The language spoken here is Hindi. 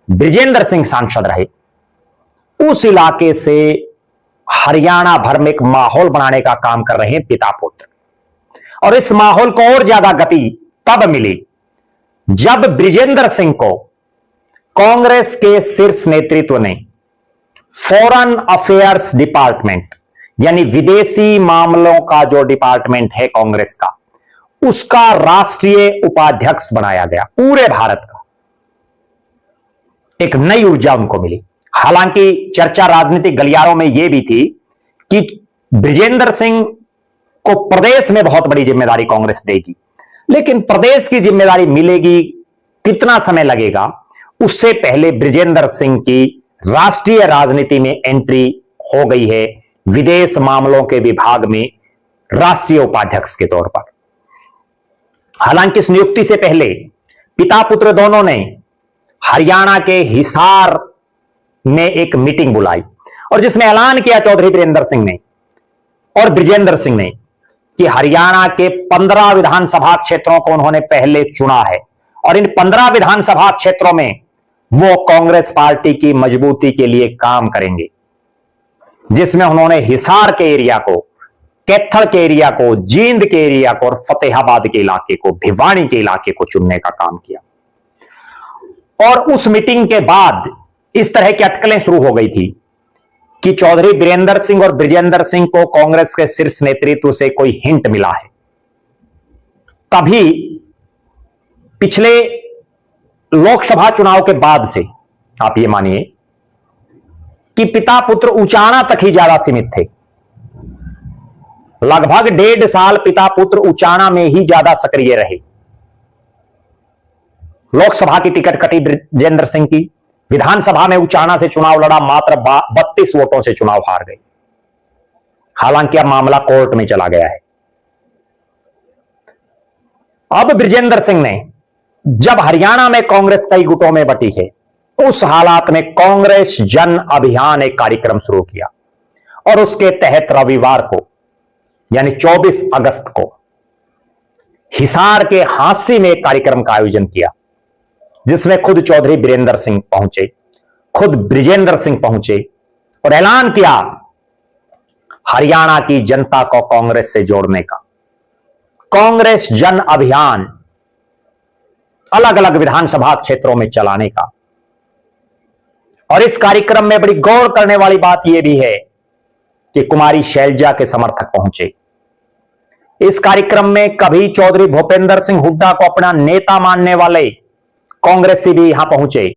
ब्रिजेंद्र सिंह सांसद रहे, उस इलाके से हरियाणा भर में एक माहौल बनाने का काम कर रहे हैं पिता पुत्र। और इस माहौल को और ज्यादा गति तब मिली जब ब्रिजेंद्र सिंह को कांग्रेस के शीर्ष नेतृत्व ने फॉरेन अफेयर्स डिपार्टमेंट यानी विदेशी मामलों का जो डिपार्टमेंट है कांग्रेस का, उसका राष्ट्रीय उपाध्यक्ष बनाया गया। पूरे भारत का एक नई ऊर्जा उनको मिली। हालांकि चर्चा राजनीतिक गलियारों में यह भी थी कि ब्रिजेंद्र सिंह को प्रदेश में बहुत बड़ी जिम्मेदारी कांग्रेस देगी, लेकिन प्रदेश की जिम्मेदारी मिलेगी, कितना समय लगेगा, उससे पहले ब्रिजेंद्र सिंह की राष्ट्रीय राजनीति में एंट्री हो गई है विदेश मामलों के विभाग में राष्ट्रीय उपाध्यक्ष के तौर पर। हालांकि इस नियुक्ति से पहले पिता पुत्र दोनों ने हरियाणा के हिसार में एक मीटिंग बुलाई और जिसमें ऐलान किया चौधरी वीरेंद्र सिंह ने और ब्रिजेंद्र सिंह ने कि हरियाणा के 15 विधानसभा क्षेत्रों को उन्होंने पहले चुना है और इन 15 विधानसभा क्षेत्रों में वो कांग्रेस पार्टी की मजबूती के लिए काम करेंगे, जिसमें उन्होंने हिसार के एरिया को, कैथल के एरिया को, जींद के एरिया को और फतेहाबाद के इलाके को, भिवानी के इलाके को चुनने का काम किया। और उस मीटिंग के बाद इस तरह की अटकलें शुरू हो गई थी कि चौधरी वीरेंद्र सिंह और ब्रिजेंद्र सिंह को कांग्रेस के शीर्ष नेतृत्व से कोई हिंट मिला है। तभी पिछले लोकसभा चुनाव के बाद से आप ये मानिए कि पिता पुत्र उचाना तक ही ज्यादा सीमित थे। लगभग 1.5 साल पिता पुत्र उचाना में ही ज्यादा सक्रिय रहे। लोकसभा की टिकट कटी ब्रिजेंद्र सिंह की, विधानसभा में उचाना से चुनाव लड़ा, मात्र 32 वोटों से चुनाव हार गए। हालांकि अब मामला कोर्ट में चला गया है। अब ब्रिजेंद्र सिंह ने जब हरियाणा में कांग्रेस कई गुटों में बटी है, उस हालात में कांग्रेस जन अभियान एक कार्यक्रम शुरू किया और उसके तहत रविवार को यानी 24 अगस्त को हिसार के हांसी में एक कार्यक्रम का आयोजन किया, जिसमें खुद चौधरी वीरेंद्र सिंह पहुंचे, खुद ब्रिजेंद्र सिंह पहुंचे और ऐलान किया हरियाणा की जनता को कांग्रेस से जोड़ने का। कांग्रेस जन अभियान अलग अलग विधानसभा क्षेत्रों में चलाने का। और इस कार्यक्रम में बड़ी गौर करने वाली बात यह भी है कि कुमारी शैलजा के समर्थक पहुंचे। इस कार्यक्रम में कभी चौधरी भूपेंद्र सिंह हुड्डा को अपना नेता मानने वाले कांग्रेसी भी यहां पहुंचे।